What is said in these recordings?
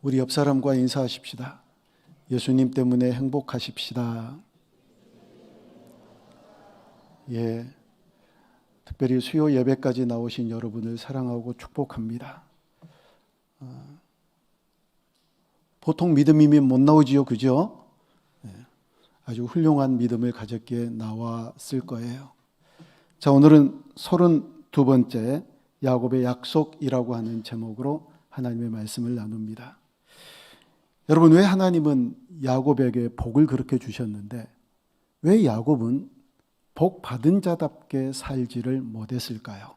우리 옆 사람과 인사하십시다. 예수님 때문에 행복하십시다. 예, 특별히 수요 예배까지 나오신 여러분을 사랑하고 축복합니다. 보통 믿음이면 못 나오지요, 그죠? 아주 훌륭한 믿음을 가졌기에 나왔을 거예요. 자, 오늘은 32번째 야곱의 약속이라고 하는 제목으로 하나님의 말씀을 나눕니다. 여러분, 왜 하나님은 야곱에게 복을 그렇게 주셨는데 왜 야곱은 복 받은 자답게 살지를 못했을까요?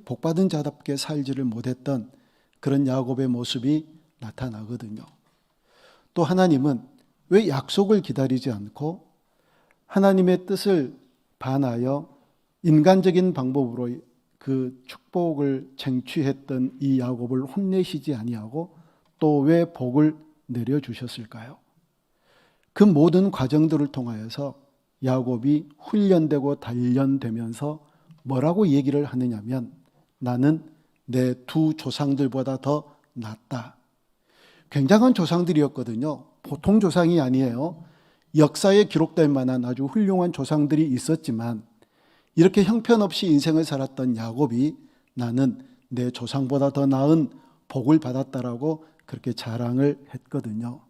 복 받은 자답게 살지를 못했던 그런 야곱의 모습이 나타나거든요. 또 하나님은 왜 약속을 기다리지 않고 하나님의 뜻을 반하여 인간적인 방법으로 그 축복을 쟁취했던 이 야곱을 혼내시지 아니하고 또 왜 복을 내려주셨을까요? 그 모든 과정들을 통하여서 야곱이 훈련되고 단련되면서 뭐라고 얘기를 하느냐면 나는 내 두 조상들보다 더 낫다. 굉장한 조상들이었거든요. 보통 조상이 아니에요. 역사에 기록될 만한 아주 훌륭한 조상들이 있었지만 이렇게 형편없이 인생을 살았던 야곱이 나는 내 조상보다 더 나은 복을 받았다라고 그렇게 자랑을 했거든요.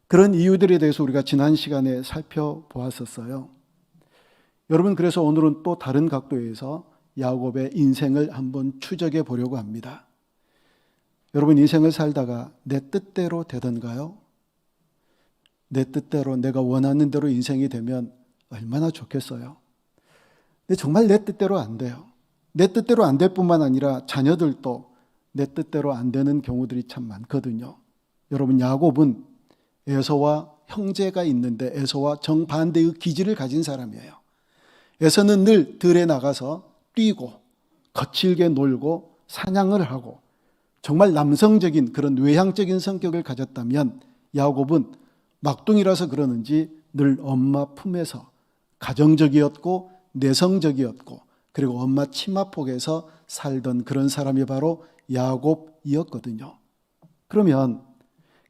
그런 이유들에 대해서 우리가 지난 시간에 살펴보았었어요. 여러분, 그래서 오늘은 또 다른 각도에서 야곱의 인생을 한번 추적해 보려고 합니다. 여러분, 인생을 살다가 내 뜻대로 되던가요? 내 뜻대로 내가 원하는 대로 인생이 되면 얼마나 좋겠어요. 근데 정말 내 뜻대로 안 돼요. 내 뜻대로 안 될 뿐만 아니라 자녀들도 내 뜻대로 안 되는 경우들이 참 많거든요. 여러분, 야곱은 에서와 형제가 있는데 에서와 정반대의 기질을 가진 사람이에요. 에서는 늘 들에 나가서 뛰고 거칠게 놀고 사냥을 하고 정말 남성적인 그런 외향적인 성격을 가졌다면 야곱은 막둥이라서 그러는지 늘 엄마 품에서 가정적이었고 내성적이었고 그리고 엄마 치마폭에서 살던 그런 사람이 바로 야곱이었거든요. 그러면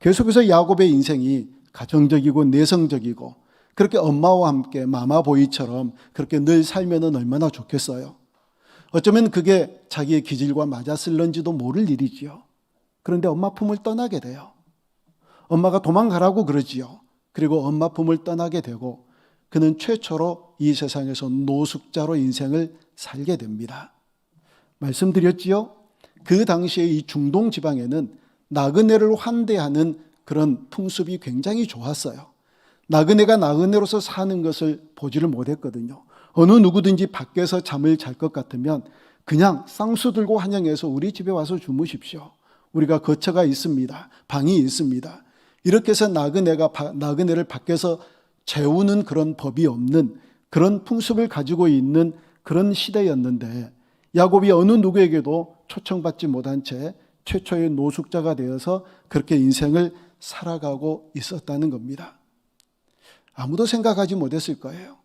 계속해서 야곱의 인생이 가정적이고 내성적이고 그렇게 엄마와 함께 마마보이처럼 그렇게 늘 살면 얼마나 좋겠어요. 어쩌면 그게 자기의 기질과 맞았을런지도 모를 일이지요. 그런데 엄마 품을 떠나게 돼요. 엄마가 도망가라고 그러지요. 그리고 엄마 품을 떠나게 되고 그는 최초로 이 세상에서 노숙자로 인생을 살게 됩니다. 말씀드렸지요. 그 당시에 이 중동 지방에는 나그네를 환대하는 그런 풍습이 굉장히 좋았어요. 나그네가 나그네로서 사는 것을 보지를 못했거든요. 어느 누구든지 밖에서 잠을 잘 것 같으면 그냥 쌍수 들고 환영해서 우리 집에 와서 주무십시오. 우리가 거처가 있습니다. 방이 있습니다. 이렇게 해서 나그네를 밖에서 재우는 그런 법이 없는 그런 풍습을 가지고 있는 그런 시대였는데 야곱이 어느 누구에게도 초청받지 못한 채 최초의 노숙자가 되어서 그렇게 인생을 살아가고 있었다는 겁니다. 아무도 생각하지 못했을 거예요.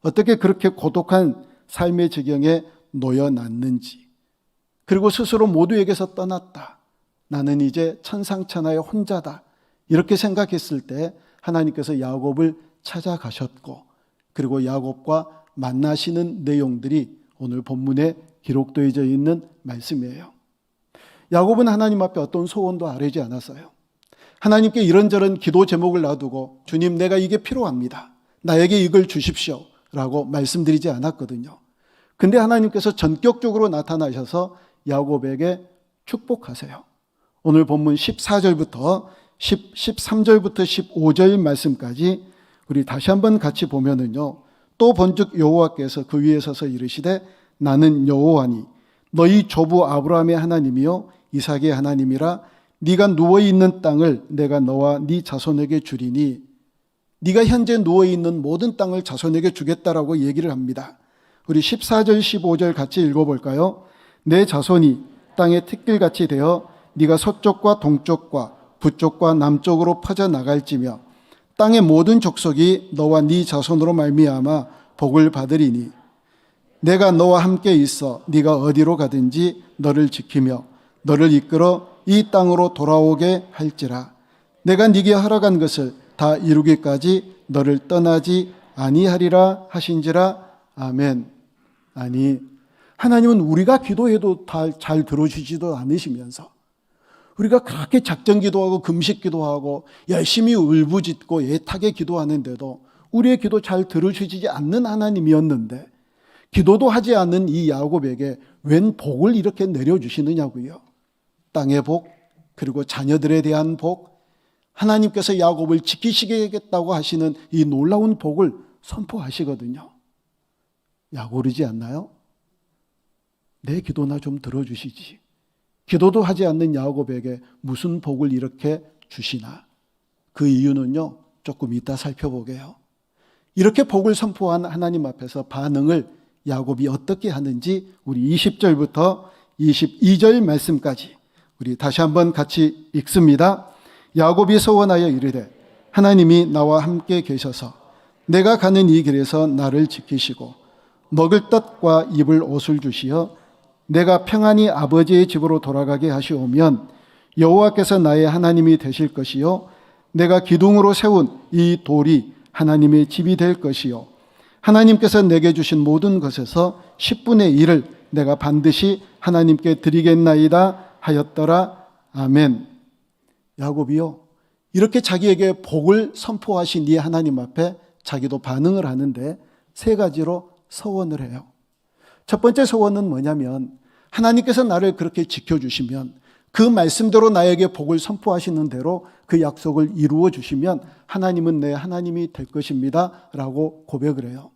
어떻게 그렇게 고독한 삶의 지경에 놓여놨는지. 그리고 스스로 모두에게서 떠났다. 나는 이제 천상천하의 혼자다. 이렇게 생각했을 때 하나님께서 야곱을 찾아가셨고 그리고 야곱과 만나시는 내용들이 오늘 본문에 기록되어져 있는 말씀이에요. 야곱은 하나님 앞에 어떤 소원도 아뢰지 않았어요. 하나님께 이런저런 기도 제목을 놔두고 주님, 내가 이게 필요합니다. 나에게 이걸 주십시오 라고 말씀드리지 않았거든요. 근데 하나님께서 전격적으로 나타나셔서 야곱에게 축복하세요. 오늘 본문 14절부터 13절부터 15절 말씀까지 우리 다시 한번 같이 보면은요. 또 본즉 여호와께서 그 위에 서서 이르시되 나는 여호와니 너희 조부 아브라함의 하나님이요 이삭의 하나님이라. 네가 누워있는 땅을 내가 너와 네 자손에게 주리니. 네가 현재 누워있는 모든 땅을 자손에게 주겠다라고 얘기를 합니다. 우리 14절 15절 같이 읽어볼까요? 내 자손이 땅의 티끌같이 되어 네가 서쪽과 동쪽과 북쪽과 남쪽으로 퍼져나갈지며 땅의 모든 족속이 너와 네 자손으로 말미암아 복을 받으리니 내가 너와 함께 있어 네가 어디로 가든지 너를 지키며 너를 이끌어 이 땅으로 돌아오게 할지라. 내가 네게 허락한 것을 다 이루기까지 너를 떠나지 아니하리라 하신지라. 아멘. 아니, 하나님은 우리가 기도해도 잘 들어주지도 않으시면서 우리가 그렇게 작정 기도하고 금식 기도하고 열심히 울부짖고 애타게 기도하는데도 우리의 기도 잘 들어주시지 않는 하나님이었는데 기도도 하지 않는 이 야곱에게 웬 복을 이렇게 내려주시느냐고요. 땅의 복, 그리고 자녀들에 대한 복, 하나님께서 야곱을 지키시겠다고 하시는 이 놀라운 복을 선포하시거든요. 약오르지 않나요? 내 기도나 좀 들어주시지. 기도도 하지 않는 야곱에게 무슨 복을 이렇게 주시나? 그 이유는요, 조금 이따 살펴보게요. 이렇게 복을 선포한 하나님 앞에서 반응을 야곱이 어떻게 하는지 우리 20절부터 22절 말씀까지 우리 다시 한번 같이 읽습니다. 야곱이 소원하여 이르되 하나님이 나와 함께 계셔서 내가 가는 이 길에서 나를 지키시고 먹을 떡과 입을 옷을 주시어 내가 평안히 아버지의 집으로 돌아가게 하시오면 여호와께서 나의 하나님이 되실 것이요 내가 기둥으로 세운 이 돌이 하나님의 집이 될 것이요 하나님께서 내게 주신 모든 것에서 10분의 1을 내가 반드시 하나님께 드리겠나이다 하였더라. 아멘. 야곱이요, 이렇게 자기에게 복을 선포하신 이 하나님 앞에 자기도 반응을 하는데 세 가지로 서원을 해요. 첫 번째 서원은 뭐냐면 하나님께서 나를 그렇게 지켜주시면 그 말씀대로 나에게 복을 선포하시는 대로 그 약속을 이루어 주시면 하나님은 내 하나님이 될 것입니다 라고 고백을 해요.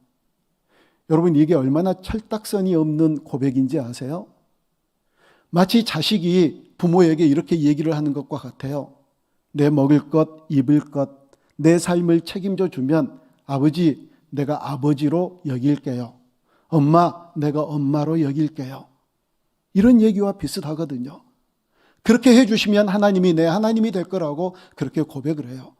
여러분, 이게 얼마나 철딱선이 없는 고백인지 아세요? 마치 자식이 부모에게 이렇게 얘기를 하는 것과 같아요. 내 먹을 것, 입을 것, 내 삶을 책임져 주면 아버지, 내가 아버지로 여길게요. 엄마, 내가 엄마로 여길게요. 이런 얘기와 비슷하거든요. 그렇게 해주시면 하나님이 내 하나님이 될 거라고 그렇게 고백을 해요.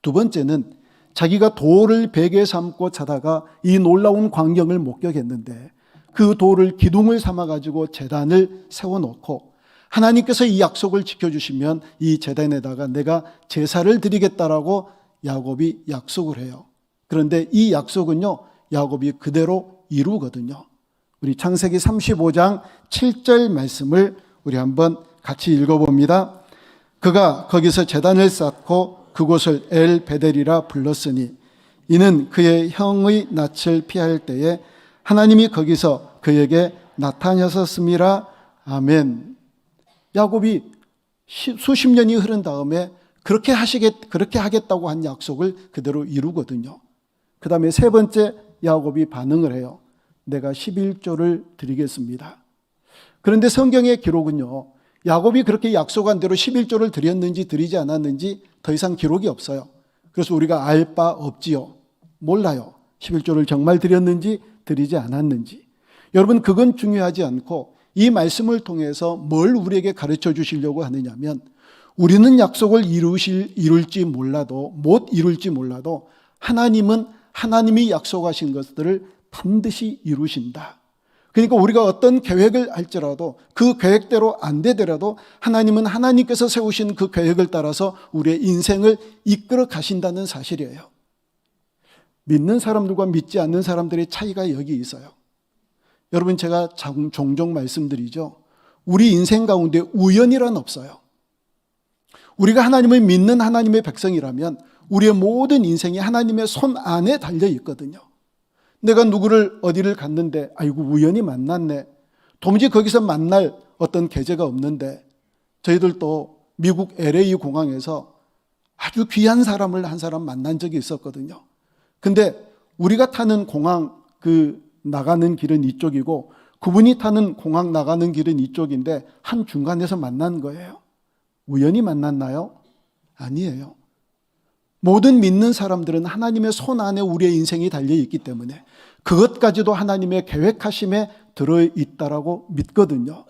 두 번째는 자기가 돌을 베개 삼고 자다가 이 놀라운 광경을 목격했는데 그 돌을 기둥을 삼아가지고 제단을 세워놓고 하나님께서 이 약속을 지켜주시면 이 제단에다가 내가 제사를 드리겠다라고 야곱이 약속을 해요. 그런데 이 약속은요, 야곱이 그대로 이루거든요. 우리 창세기 35장 7절 말씀을 우리 한번 같이 읽어봅니다. 그가 거기서 제단을 쌓고 그곳을 엘 베델이라 불렀으니 이는 그의 형의 낯을 피할 때에 하나님이 거기서 그에게 나타나셨음이라. 아멘. 야곱이 수십 년이 흐른 다음에 그렇게 하겠다고 한 약속을 그대로 이루거든요. 그 다음에 세 번째 야곱이 반응을 해요. 내가 11조를 드리겠습니다. 그런데 성경의 기록은요, 야곱이 그렇게 약속한 대로 11조를 드렸는지 드리지 않았는지 더 이상 기록이 없어요. 그래서 우리가 알 바 없지요. 몰라요. 11조를 정말 드렸는지 드리지 않았는지. 여러분, 그건 중요하지 않고 이 말씀을 통해서 뭘 우리에게 가르쳐 주시려고 하느냐면 우리는 약속을 이룰지 몰라도 못 이룰지 몰라도 하나님은 하나님이 약속하신 것들을 반드시 이루신다. 그러니까 우리가 어떤 계획을 할지라도 그 계획대로 안 되더라도 하나님은 하나님께서 세우신 그 계획을 따라서 우리의 인생을 이끌어 가신다는 사실이에요. 믿는 사람들과 믿지 않는 사람들의 차이가 여기 있어요. 여러분, 제가 종종 말씀드리죠. 우리 인생 가운데 우연이란 없어요. 우리가 하나님을 믿는 하나님의 백성이라면 우리의 모든 인생이 하나님의 손 안에 달려 있거든요. 내가 누구를 어디를 갔는데 아이고 우연히 만났네. 도무지 거기서 만날 어떤 계제가 없는데 저희들도 미국 LA 공항에서 아주 귀한 사람을 한 사람 만난 적이 있었거든요. 근데 우리가 타는 공항 나가는 길은 이쪽이고 그분이 타는 공항 나가는 길은 이쪽인데 한 중간에서 만난 거예요. 우연히 만났나요? 아니에요. 모든 믿는 사람들은 하나님의 손 안에 우리의 인생이 달려있기 때문에 그것까지도 하나님의 계획하심에 들어있다라고 믿거든요.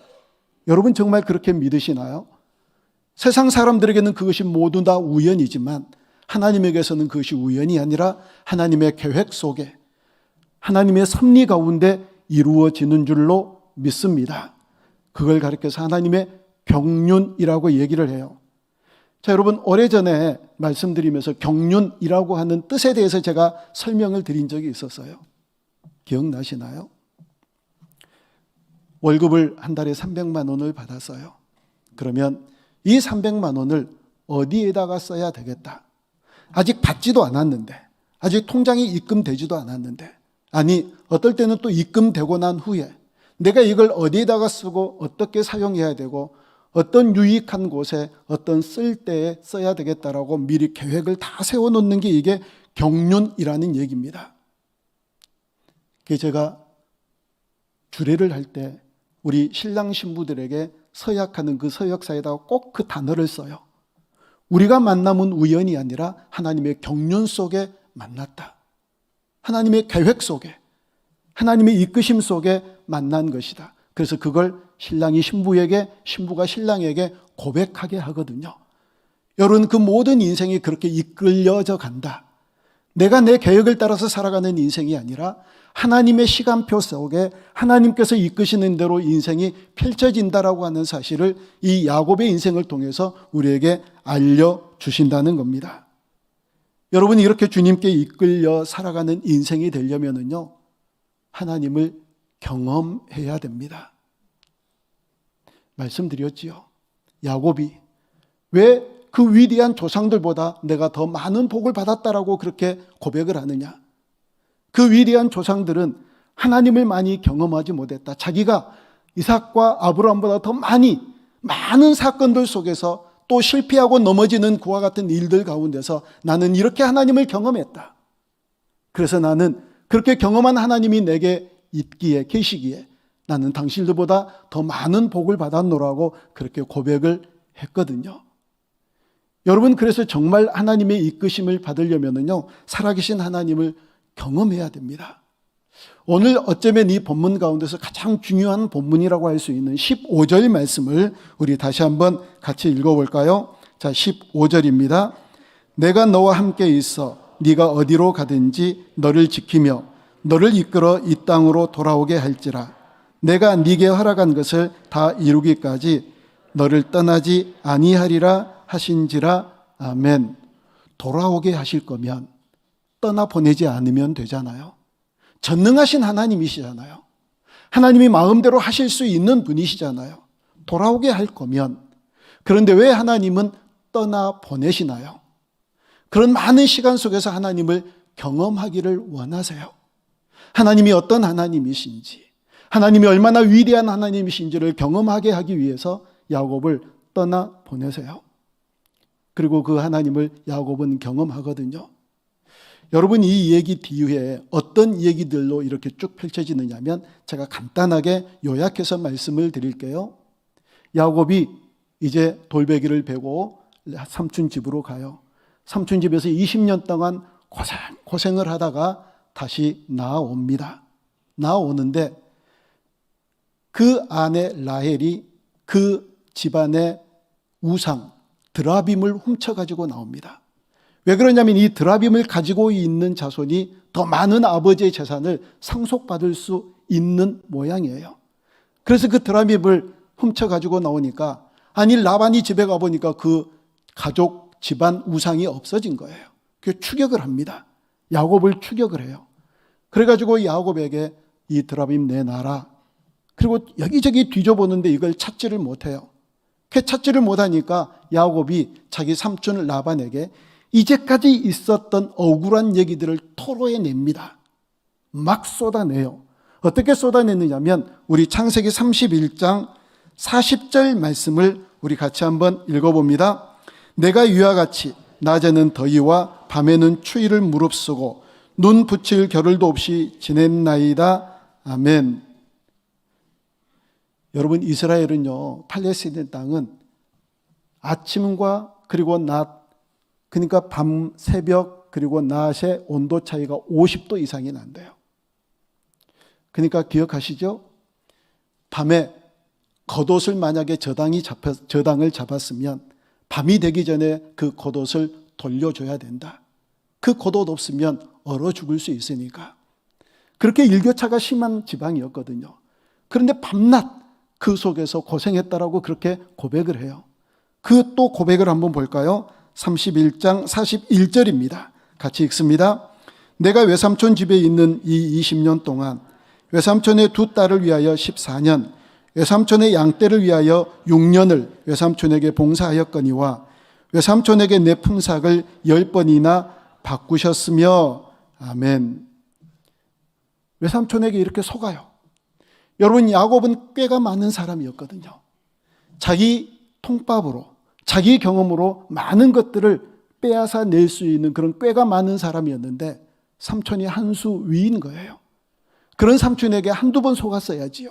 여러분 정말 그렇게 믿으시나요? 세상 사람들에게는 그것이 모두 다 우연이지만 하나님에게서는 그것이 우연이 아니라 하나님의 계획 속에 하나님의 섭리 가운데 이루어지는 줄로 믿습니다. 그걸 가리켜서 하나님의 경륜이라고 얘기를 해요. 자, 여러분, 오래전에 말씀드리면서 경륜이라고 하는 뜻에 대해서 제가 설명을 드린 적이 있었어요. 기억나시나요? 월급을 한 달에 300만 원을 받았어요. 그러면 이 300만 원을 어디에다가 써야 되겠다. 아직 받지도 않았는데, 아직 통장에 입금되지도 않았는데, 아니 어떨 때는 또 입금되고 난 후에 내가 이걸 어디에다가 쓰고 어떻게 사용해야 되고 어떤 유익한 곳에 어떤 쓸 때에 써야 되겠다라고 미리 계획을 다 세워놓는 게 이게 경륜이라는 얘기입니다. 그래서 제가 주례를 할 때 우리 신랑 신부들에게 서약하는 그 서약서에다가 꼭 그 단어를 써요. 우리가 만남은 우연이 아니라 하나님의 경륜 속에 만났다. 하나님의 계획 속에, 하나님의 이끄심 속에 만난 것이다. 그래서 그걸 신랑이 신부에게, 신부가 신랑에게 고백하게 하거든요. 여러분, 그 모든 인생이 그렇게 이끌려져 간다. 내가 내 계획을 따라서 살아가는 인생이 아니라 하나님의 시간표 속에 하나님께서 이끄시는 대로 인생이 펼쳐진다라고 하는 사실을 이 야곱의 인생을 통해서 우리에게 알려주신다는 겁니다. 여러분이 이렇게 주님께 이끌려 살아가는 인생이 되려면은요, 하나님을 경험해야 됩니다. 말씀드렸지요. 야곱이 왜 그 위대한 조상들보다 내가 더 많은 복을 받았다라고 그렇게 고백을 하느냐? 그 위대한 조상들은 하나님을 많이 경험하지 못했다. 자기가 이삭과 아브라함보다 더 많은 사건들 속에서 또 실패하고 넘어지는 그와 같은 일들 가운데서 나는 이렇게 하나님을 경험했다. 그래서 나는 그렇게 경험한 하나님이 내게 있기에, 계시기에 나는 당신들보다 더 많은 복을 받았노라고 그렇게 고백을 했거든요. 여러분, 그래서 정말 하나님의 이끄심을 받으려면요, 살아계신 하나님을 경험해야 됩니다. 오늘 어쩌면 이 본문 가운데서 가장 중요한 본문이라고 할 수 있는 15절 말씀을 우리 다시 한번 같이 읽어볼까요? 자, 15절입니다. 내가 너와 함께 있어 네가 어디로 가든지 너를 지키며 너를 이끌어 이 땅으로 돌아오게 할지라. 내가 네게 허락한 것을 다 이루기까지 너를 떠나지 아니하리라 하신지라. 아멘. 돌아오게 하실 거면 떠나보내지 않으면 되잖아요. 전능하신 하나님이시잖아요. 하나님이 마음대로 하실 수 있는 분이시잖아요. 돌아오게 할 거면. 그런데 왜 하나님은 떠나보내시나요? 그런 많은 시간 속에서 하나님을 경험하기를 원하세요. 하나님이 어떤 하나님이신지, 하나님이 얼마나 위대한 하나님이신지를 경험하게 하기 위해서 야곱을 떠나보내세요. 그리고 그 하나님을 야곱은 경험하거든요. 여러분, 이 얘기 뒤에 어떤 얘기들로 이렇게 쭉 펼쳐지느냐 하면 제가 간단하게 요약해서 말씀을 드릴게요. 야곱이 이제 돌베기를 베고 삼촌 집으로 가요. 삼촌 집에서 20년 동안 고생을 하다가 다시 나아옵니다. 나아오는데 그 아내 라헬이 그 집안의 우상 드라빔을 훔쳐가지고 나옵니다. 왜 그러냐면 이 드라빔을 가지고 있는 자손이 더 많은 아버지의 재산을 상속받을 수 있는 모양이에요. 그래서 그 드라빔을 훔쳐가지고 나오니까, 아니 라반이 집에 가보니까 그 가족 집안 우상이 없어진 거예요. 그 추격을 합니다. 야곱을 추격을 해요. 그래가지고 야곱에게 이 드라빔 내놔라. 그리고 여기저기 뒤져보는데 이걸 찾지를 못해요. 그 찾지를 못하니까 야곱이 자기 삼촌 라반에게 이제까지 있었던 억울한 얘기들을 토로해냅니다. 막 쏟아내요. 어떻게 쏟아냈느냐면 우리 창세기 31장 40절 말씀을 우리 같이 한번 읽어봅니다. 내가 이와 같이 낮에는 더위와 밤에는 추위를 무릅쓰고 눈 붙일 겨를도 없이 지냈나이다. 아멘. 여러분, 이스라엘은요, 팔레스타인 땅은 아침과 그리고 낮, 그러니까 밤, 새벽, 그리고 낮의 온도 차이가 50도 이상이 난대요. 그러니까 기억하시죠? 밤에 겉옷을 만약에 저당을 잡았으면 밤이 되기 전에 그 겉옷을 돌려줘야 된다. 그 겉옷 없으면 얼어 죽을 수 있으니까. 그렇게 일교차가 심한 지방이었거든요. 그런데 밤낮 그 속에서 고생했다라고 그렇게 고백을 해요. 그 또 고백을 한번 볼까요? 31장 41절입니다. 같이 읽습니다. 내가 외삼촌 집에 있는 이 20년 동안 외삼촌의 두 딸을 위하여 14년, 외삼촌의 양떼를 위하여 6년을 외삼촌에게 봉사하였거니와 외삼촌에게 내 품삯을 10번이나 바꾸셨으며. 아멘. 외삼촌에게 이렇게 속아요. 여러분, 야곱은 꾀가 많은 사람이었거든요. 자기 통밥으로, 자기 경험으로 많은 것들을 빼앗아 낼 수 있는 그런 꾀가 많은 사람이었는데 삼촌이 한 수 위인 거예요. 그런 삼촌에게 한두 번 속았어야지요.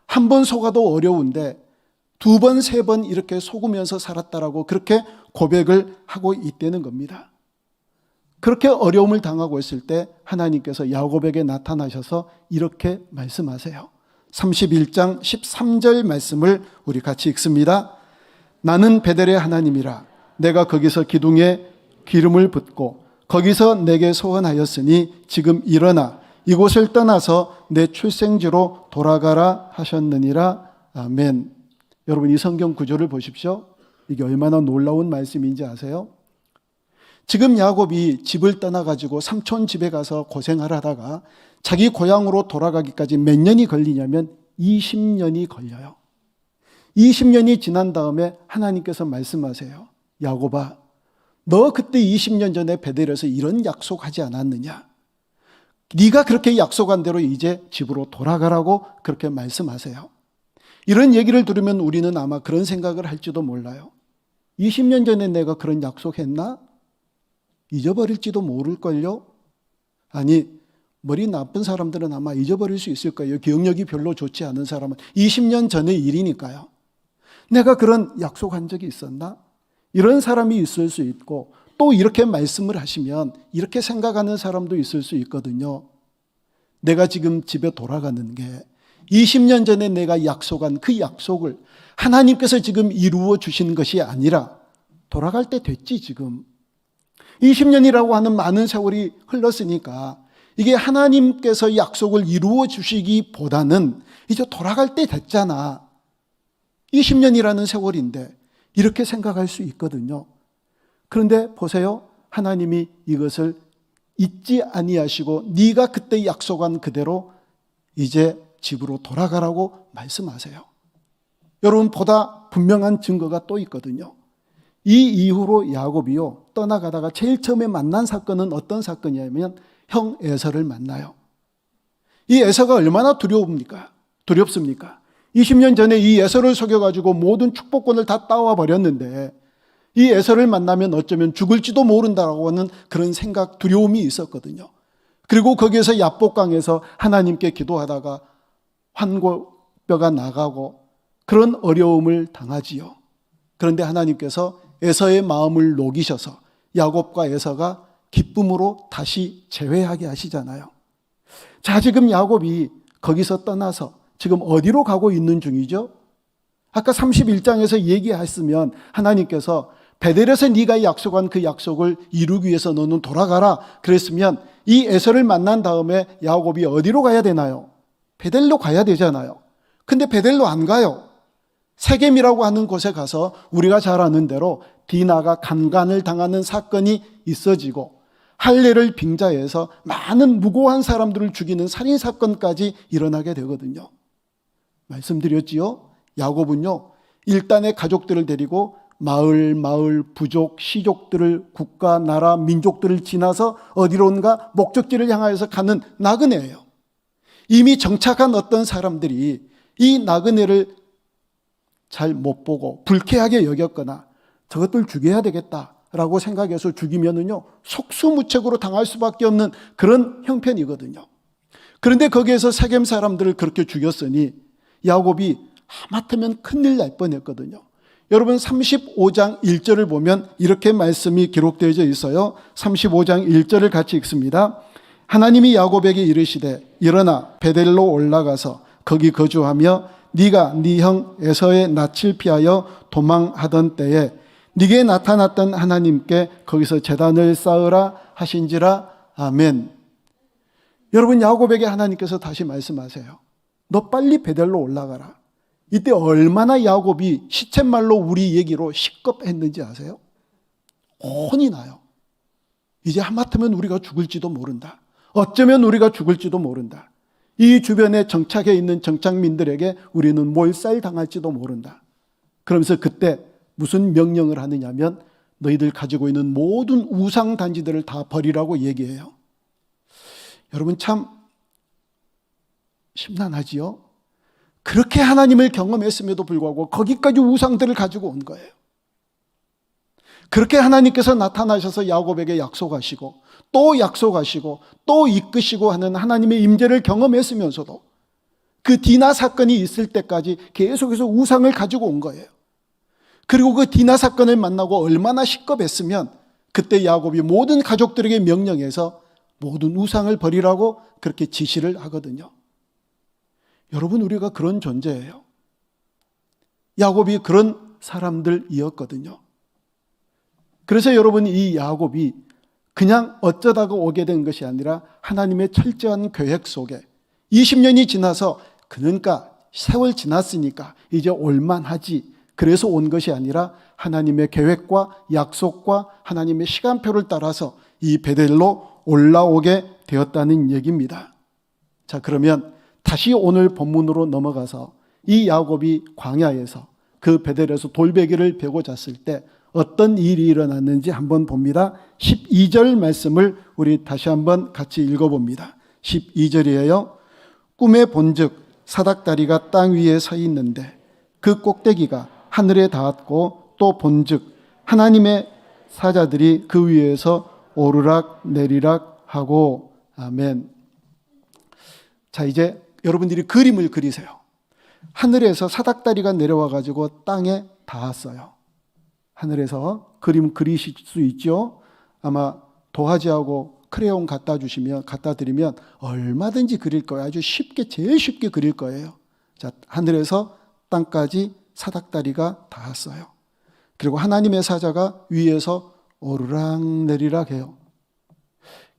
한 번 속아도 어려운데 두 번, 세 번 이렇게 속으면서 살았다라고 그렇게 고백을 하고 있다는 겁니다. 그렇게 어려움을 당하고 있을 때 하나님께서 야곱에게 나타나셔서 이렇게 말씀하세요. 31장 13절 말씀을 우리 같이 읽습니다. 나는 베델의 하나님이라. 내가 거기서 기둥에 기름을 붓고 거기서 내게 소원하였으니 지금 일어나 이곳을 떠나서 내 출생지로 돌아가라 하셨느니라. 아멘. 여러분, 이 성경 구조를 보십시오. 이게 얼마나 놀라운 말씀인지 아세요? 지금 야곱이 집을 떠나가지고 삼촌 집에 가서 고생을 하다가 자기 고향으로 돌아가기까지 몇 년이 걸리냐면 20년이 걸려요. 20년이 지난 다음에 하나님께서 말씀하세요. 야곱아, 너 그때 20년 전에 베델에서 이런 약속하지 않았느냐? 네가 그렇게 약속한 대로 이제 집으로 돌아가라고 그렇게 말씀하세요. 이런 얘기를 들으면 우리는 아마 그런 생각을 할지도 몰라요. 20년 전에 내가 그런 약속했나? 잊어버릴지도 모를걸요? 아니, 머리 나쁜 사람들은 아마 잊어버릴 수 있을 거예요. 기억력이 별로 좋지 않은 사람은. 20년 전의 일이니까요. 내가 그런 약속한 적이 있었나? 이런 사람이 있을 수 있고, 또 이렇게 말씀을 하시면 이렇게 생각하는 사람도 있을 수 있거든요. 내가 지금 집에 돌아가는 게 20년 전에 내가 약속한 그 약속을 하나님께서 지금 이루어 주신 것이 아니라 돌아갈 때 됐지 지금. 20년이라고 하는 많은 세월이 흘렀으니까 이게 하나님께서 약속을 이루어 주시기보다는 이제 돌아갈 때 됐잖아. 20년이라는 세월인데 이렇게 생각할 수 있거든요. 그런데 보세요. 하나님이 이것을 잊지 아니하시고 네가 그때 약속한 그대로 이제 집으로 돌아가라고 말씀하세요. 여러분, 보다 분명한 증거가 또 있거든요. 이 이후로 야곱이요 떠나가다가 제일 처음에 만난 사건은 어떤 사건이냐면 형 에서를 만나요. 이 에서가 얼마나 두렵습니까? 20년 전에 이 에서를 속여가지고 모든 축복권을 다 따와 버렸는데 이 에서를 만나면 어쩌면 죽을지도 모른다라고 하는 그런 생각, 두려움이 있었거든요. 그리고 거기에서 야복강에서 하나님께 기도하다가 환골뼈가 나가고 그런 어려움을 당하지요. 그런데 하나님께서 에서의 마음을 녹이셔서 야곱과 에서가 기쁨으로 다시 재회하게 하시잖아요. 자, 지금 야곱이 거기서 떠나서 지금 어디로 가고 있는 중이죠? 아까 31장에서 얘기했으면 하나님께서 베델에서 네가 약속한 그 약속을 이루기 위해서 너는 돌아가라 그랬으면 이 에서를 만난 다음에 야곱이 어디로 가야 되나요? 베델로 가야 되잖아요. 근데 베델로 안 가요. 세겜이라고 하는 곳에 가서 우리가 잘 아는 대로 디나가 강간을 당하는 사건이 있어지고 할례를 빙자해서 많은 무고한 사람들을 죽이는 살인사건까지 일어나게 되거든요. 말씀드렸지요. 야곱은요 일단의 가족들을 데리고 마을, 부족, 시족들을 국가, 나라, 민족들을 지나서 어디론가 목적지를 향하여서 가는 나그네예요. 이미 정착한 어떤 사람들이 이 나그네를 잘 못 보고 불쾌하게 여겼거나 저것들 죽여야 되겠다라고 생각해서 죽이면은요 속수무책으로 당할 수밖에 없는 그런 형편이거든요. 그런데 거기에서 세겜 사람들을 그렇게 죽였으니 야곱이 하마터면 큰일 날 뻔했거든요. 여러분 35장 1절을 보면 이렇게 말씀이 기록되어져 있어요. 35장 1절을 같이 읽습니다. 하나님이 야곱에게 이르시되 일어나 베델로 올라가서 거기 거주하며 네가 네 형 에서의 낯을 피하여 도망하던 때에 네게 나타났던 하나님께 거기서 제단을 쌓으라 하신지라. 아멘. 여러분, 야곱에게 하나님께서 다시 말씀하세요. 너 빨리 베델로 올라가라. 이때 얼마나 야곱이 시쳇말로 우리 얘기로 시겁했는지 아세요? 혼이 나요. 이제 하마터면 우리가 죽을지도 모른다. 어쩌면 우리가 죽을지도 모른다. 이 주변에 정착해 있는 정착민들에게 우리는 몰살당할지도 모른다. 그러면서 그때 무슨 명령을 하느냐면 너희들 가지고 있는 모든 우상단지들을 다 버리라고 얘기해요. 여러분 참 심란하지요? 그렇게 하나님을 경험했음에도 불구하고 거기까지 우상들을 가지고 온 거예요. 그렇게 하나님께서 나타나셔서 야곱에게 약속하시고 또 약속하시고 또 이끄시고 하는 하나님의 임재를 경험했으면서도 그 디나 사건이 있을 때까지 계속해서 우상을 가지고 온 거예요. 그리고 그 디나 사건을 만나고 얼마나 시겁했으면 그때 야곱이 모든 가족들에게 명령해서 모든 우상을 버리라고 그렇게 지시를 하거든요. 여러분, 우리가 그런 존재예요. 야곱이 그런 사람들이었거든요. 그래서 여러분, 이 야곱이 그냥 어쩌다가 오게 된 것이 아니라 하나님의 철저한 계획 속에 20년이 지나서 그러니까 세월 지났으니까 이제 올만하지, 그래서 온 것이 아니라 하나님의 계획과 약속과 하나님의 시간표를 따라서 이 베델로 올라오게 되었다는 얘기입니다. 자, 그러면 다시 오늘 본문으로 넘어가서 이 야곱이 광야에서 그 베델에서 돌베개를 베고 잤을 때 어떤 일이 일어났는지 한번 봅니다. 12절 말씀을 우리 다시 한번 같이 읽어봅니다. 12절이에요. 꿈에 본즉 사닥다리가 땅 위에 서 있는데 그 꼭대기가 하늘에 닿았고 또 본즉 하나님의 사자들이 그 위에서 오르락 내리락 하고. 아멘. 자, 이제 여러분들이 그림을 그리세요. 하늘에서 사닥다리가 내려와 가지고 땅에 닿았어요. 하늘에서 그림 그리실 수 있죠. 아마 도화지하고 크레용 갖다 드리면 얼마든지 그릴 거예요. 아주 쉽게, 제일 쉽게 그릴 거예요. 자, 하늘에서 땅까지 사닥다리가 닿았어요. 그리고 하나님의 사자가 위에서 오르락 내리락 해요.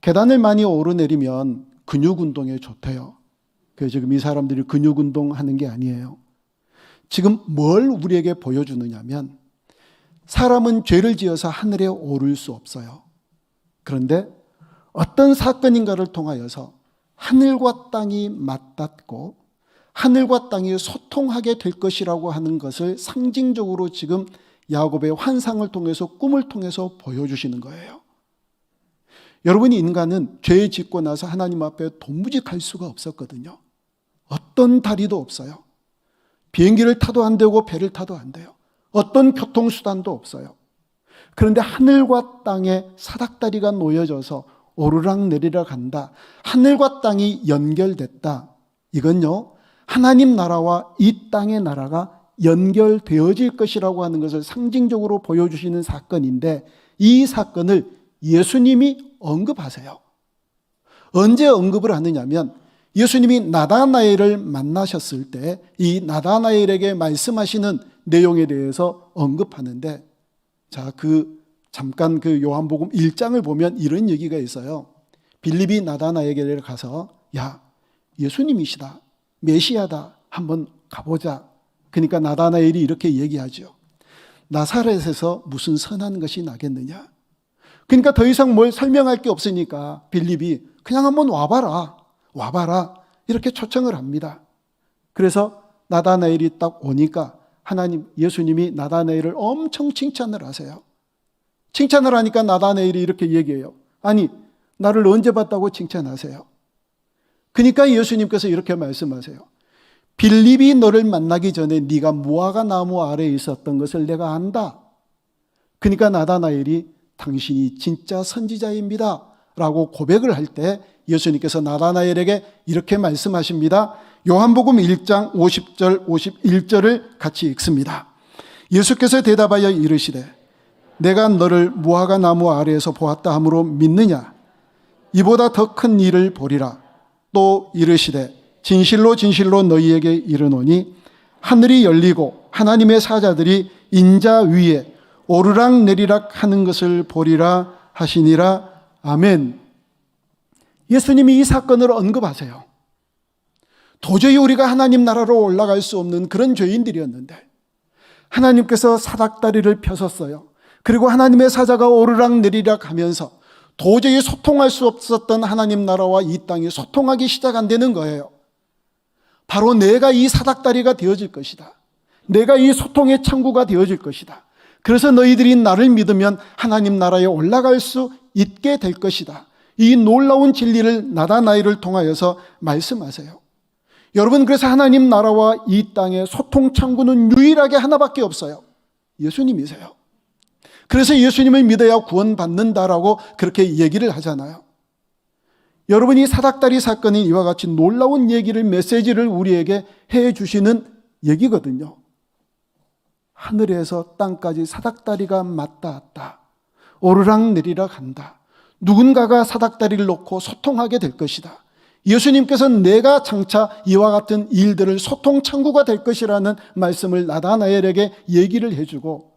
계단을 많이 오르내리면 근육 운동에 좋대요. 그래서 지금 이 사람들이 근육 운동하는 게 아니에요. 지금 뭘 우리에게 보여주느냐면 사람은 죄를 지어서 하늘에 오를 수 없어요. 그런데 어떤 사건인가를 통하여서 하늘과 땅이 맞닿고 하늘과 땅이 소통하게 될 것이라고 하는 것을 상징적으로 지금 야곱의 환상을 통해서, 꿈을 통해서 보여주시는 거예요. 여러분이 인간은 죄 짓고 나서 하나님 앞에 도무지 갈 수가 없었거든요. 어떤 다리도 없어요. 비행기를 타도 안 되고 배를 타도 안 돼요. 어떤 교통수단도 없어요. 그런데 하늘과 땅에 사닥다리가 놓여져서 오르락 내리락 한다. 하늘과 땅이 연결됐다. 이건요, 하나님 나라와 이 땅의 나라가 연결되어질 것이라고 하는 것을 상징적으로 보여주시는 사건인데 이 사건을 예수님이 언급하세요. 언제 언급을 하느냐면 예수님이 나다나엘을 만나셨을 때 이 나다나엘에게 말씀하시는 내용에 대해서 언급하는데, 자, 잠깐 요한복음 1장을 보면 이런 얘기가 있어요. 빌립이 나다나엘에게 가서 야, 예수님이시다, 메시아다, 한번 가보자. 그러니까 나다나엘이 이렇게 얘기하죠. 나사렛에서 무슨 선한 것이 나겠느냐. 그러니까 더 이상 뭘 설명할 게 없으니까 빌립이 그냥 한번 와봐라 이렇게 초청을 합니다. 그래서 나다나엘이 딱 오니까 예수님이 나다나엘을 엄청 칭찬을 하세요. 칭찬을 하니까 나다나엘이 이렇게 얘기해요. 아니, 나를 언제 봤다고 칭찬하세요? 그러니까 예수님께서 이렇게 말씀하세요. 빌립이 너를 만나기 전에 네가 무화과 나무 아래에 있었던 것을 내가 안다. 그러니까 나다나엘이 당신이 진짜 선지자입니다 라고 고백을 할 때 예수님께서 나다나엘에게 이렇게 말씀하십니다. 요한복음 1장 50절 51절을 같이 읽습니다. 예수께서 대답하여 이르시되 내가 너를 무화과 나무 아래에서 보았다 함으로 믿느냐? 이보다 더 큰 일을 보리라. 또 이르시되 진실로 진실로 너희에게 이르노니 하늘이 열리고 하나님의 사자들이 인자 위에 오르락 내리락 하는 것을 보리라 하시니라. 아멘. 예수님이 이 사건을 언급하세요. 도저히 우리가 하나님 나라로 올라갈 수 없는 그런 죄인들이었는데 하나님께서 사닥다리를 펴셨어요. 그리고 하나님의 사자가 오르락내리락 하면서 도저히 소통할 수 없었던 하나님 나라와 이 땅이 소통하기 시작한다는 거예요. 바로 내가 이 사닥다리가 되어질 것이다. 내가 이 소통의 창구가 되어질 것이다. 그래서 너희들이 나를 믿으면 하나님 나라에 올라갈 수 있게 될 것이다. 이 놀라운 진리를 나다나엘을 통하여서 말씀하세요. 여러분, 그래서 하나님 나라와 이 땅의 소통 창구는 유일하게 하나밖에 없어요. 예수님이세요. 그래서 예수님을 믿어야 구원받는다라고 그렇게 얘기를 하잖아요. 여러분이 사닥다리 사건이 이와 같이 놀라운 얘기를, 메시지를 우리에게 해주시는 얘기거든요. 하늘에서 땅까지 사닥다리가 맞닿았다. 오르락내리락 한다. 누군가가 사닥다리를 놓고 소통하게 될 것이다. 예수님께서는 내가 장차 이와 같은 일들을 소통 창구가 될 것이라는 말씀을 나다나엘에게 얘기를 해주고,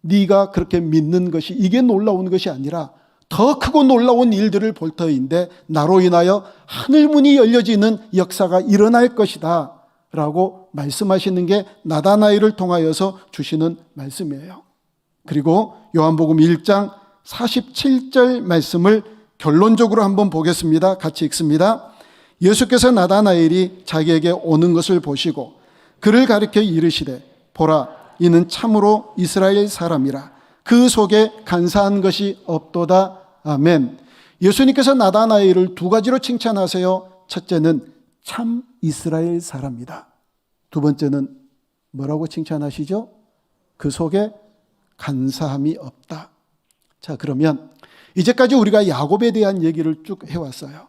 네가 그렇게 믿는 것이 이게 놀라운 것이 아니라 더 크고 놀라운 일들을 볼 터인데 나로 인하여 하늘문이 열려지는 역사가 일어날 것이다 라고 말씀하시는 게 나다나엘을 통하여서 주시는 말씀이에요. 그리고 요한복음 1장 47절 말씀을 결론적으로 한번 보겠습니다. 같이 읽습니다. 예수께서 나다나엘이 자기에게 오는 것을 보시고 그를 가리켜 이르시되 보라, 이는 참으로 이스라엘 사람이라. 그 속에 간사한 것이 없도다. 아멘. 예수님께서 나다나엘을 두 가지로 칭찬하세요. 첫째는 참 이스라엘 사람이다. 두 번째는 뭐라고 칭찬하시죠? 그 속에 간사함이 없다. 자, 그러면 이제까지 우리가 야곱에 대한 얘기를 쭉 해왔어요.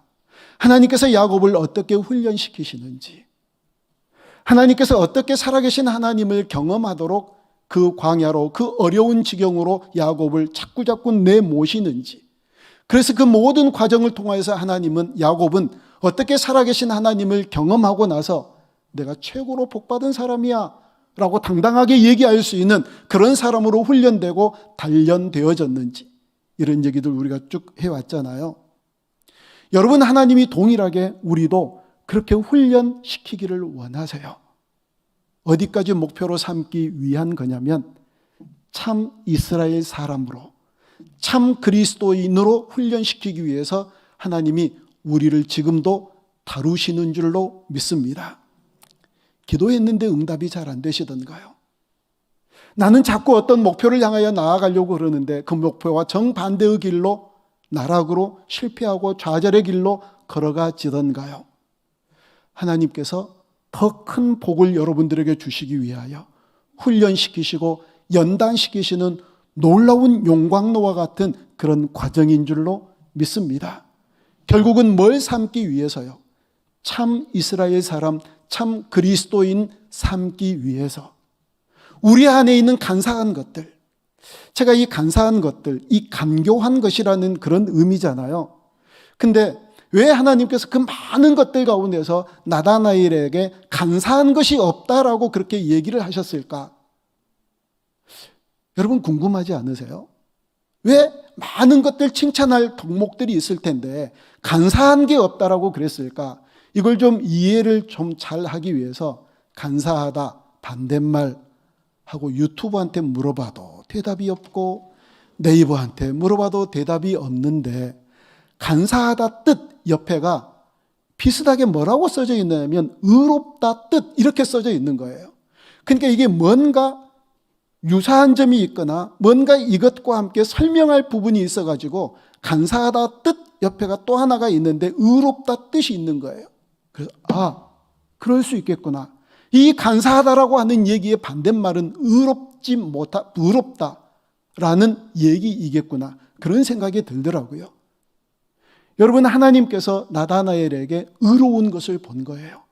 하나님께서 야곱을 어떻게 훈련시키시는지, 하나님께서 어떻게 살아계신 하나님을 경험하도록 그 광야로, 그 어려운 지경으로 야곱을 자꾸자꾸 내모시는지, 그래서 그 모든 과정을 통해서 하나님은, 야곱은 어떻게 살아계신 하나님을 경험하고 나서 내가 최고로 복받은 사람이야 라고 당당하게 얘기할 수 있는 그런 사람으로 훈련되고 단련되어졌는지, 이런 얘기들 우리가 쭉 해왔잖아요. 여러분, 하나님이 동일하게 우리도 그렇게 훈련시키기를 원하세요. 어디까지 목표로 삼기 위한 거냐면 참 이스라엘 사람으로, 참 그리스도인으로 훈련시키기 위해서 하나님이 우리를 지금도 다루시는 줄로 믿습니다. 기도했는데 응답이 잘 안 되시던가요? 나는 자꾸 어떤 목표를 향하여 나아가려고 그러는데 그 목표와 정반대의 길로, 나락으로 실패하고 좌절의 길로 걸어가지던가요? 하나님께서 더 큰 복을 여러분들에게 주시기 위하여 훈련시키시고 연단시키시는 놀라운 용광로와 같은 그런 과정인 줄로 믿습니다. 결국은 뭘 삼기 위해서요? 참 이스라엘 사람, 참 그리스도인 삼기 위해서 우리 안에 있는 간사한 것들, 제가 이 간사한 것들, 이 간교한 것이라는 그런 의미잖아요. 근데 왜 하나님께서 그 많은 것들 가운데서 나다나엘에게 간사한 것이 없다라고 그렇게 얘기를 하셨을까? 여러분 궁금하지 않으세요? 왜 많은 것들 칭찬할 덕목들이 있을 텐데 간사한 게 없다라고 그랬을까? 이걸 좀 이해를 좀 잘 하기 위해서 간사하다 반대말 하고 유튜브한테 물어봐도 대답이 없고 네이버한테 물어봐도 대답이 없는데, 간사하다 뜻 옆에가 비슷하게 뭐라고 써져 있냐면 의롭다 뜻 이렇게 써져 있는 거예요. 그러니까 이게 뭔가 유사한 점이 있거나 뭔가 이것과 함께 설명할 부분이 있어가지고 간사하다 뜻 옆에가 또 하나가 있는데 의롭다 뜻이 있는 거예요. 그래서 그럴 수 있겠구나. 이 간사하다라고 하는 얘기의 반대말은 의롭다라는 얘기이겠구나. 그런 생각이 들더라고요. 여러분, 하나님께서 나다나엘에게 의로운 것을 본 거예요.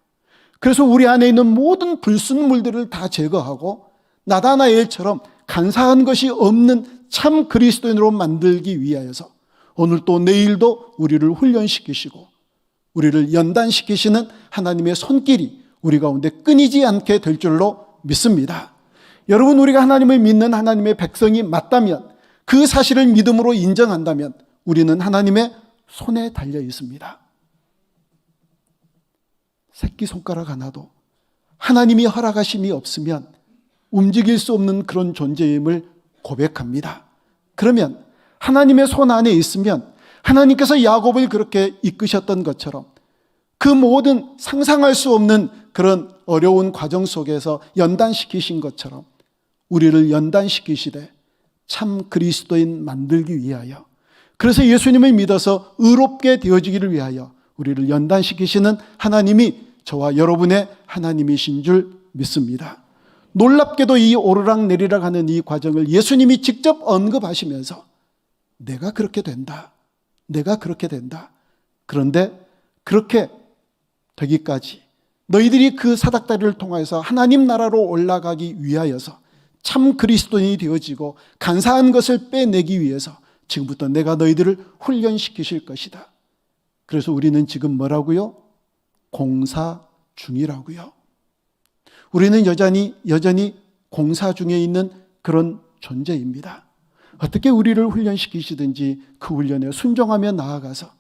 그래서 우리 안에 있는 모든 불순물들을 다 제거하고 나다나엘처럼 간사한 것이 없는 참 그리스도인으로 만들기 위하여서 오늘 또 내일도 우리를 훈련시키시고 우리를 연단시키시는 하나님의 손길이 우리 가운데 끊이지 않게 될 줄로 믿습니다. 여러분, 우리가 하나님을 믿는 하나님의 백성이 맞다면, 그 사실을 믿음으로 인정한다면 우리는 하나님의 손에 달려 있습니다. 새끼손가락 하나도 하나님이 허락하심이 없으면 움직일 수 없는 그런 존재임을 고백합니다. 그러면 하나님의 손 안에 있으면 하나님께서 야곱을 그렇게 이끄셨던 것처럼 그 모든 상상할 수 없는 그런 어려운 과정 속에서 연단시키신 것처럼 우리를 연단시키시되 참 그리스도인 만들기 위하여, 그래서 예수님을 믿어서 의롭게 되어지기를 위하여 우리를 연단시키시는 하나님이 저와 여러분의 하나님이신 줄 믿습니다. 놀랍게도 이 오르락내리락 하는 이 과정을 예수님이 직접 언급하시면서 내가 그렇게 된다, 내가 그렇게 된다. 그런데 그렇게 되기까지 너희들이 그 사닥다리를 통해서 하나님 나라로 올라가기 위하여서 참 그리스도인이 되어지고 간사한 것을 빼내기 위해서 지금부터 내가 너희들을 훈련시키실 것이다. 그래서 우리는 지금 뭐라고요? 공사 중이라고요. 우리는 여전히 공사 중에 있는 그런 존재입니다. 어떻게 우리를 훈련시키시든지 그 훈련에 순종하며 나아가서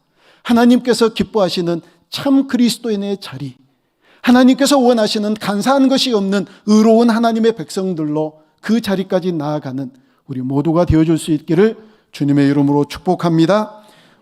하나님께서 기뻐하시는 참 그리스도인의 자리, 하나님께서 원하시는 간사한 것이 없는 의로운 하나님의 백성들로 그 자리까지 나아가는 우리 모두가 되어줄 수 있기를 주님의 이름으로 축복합니다.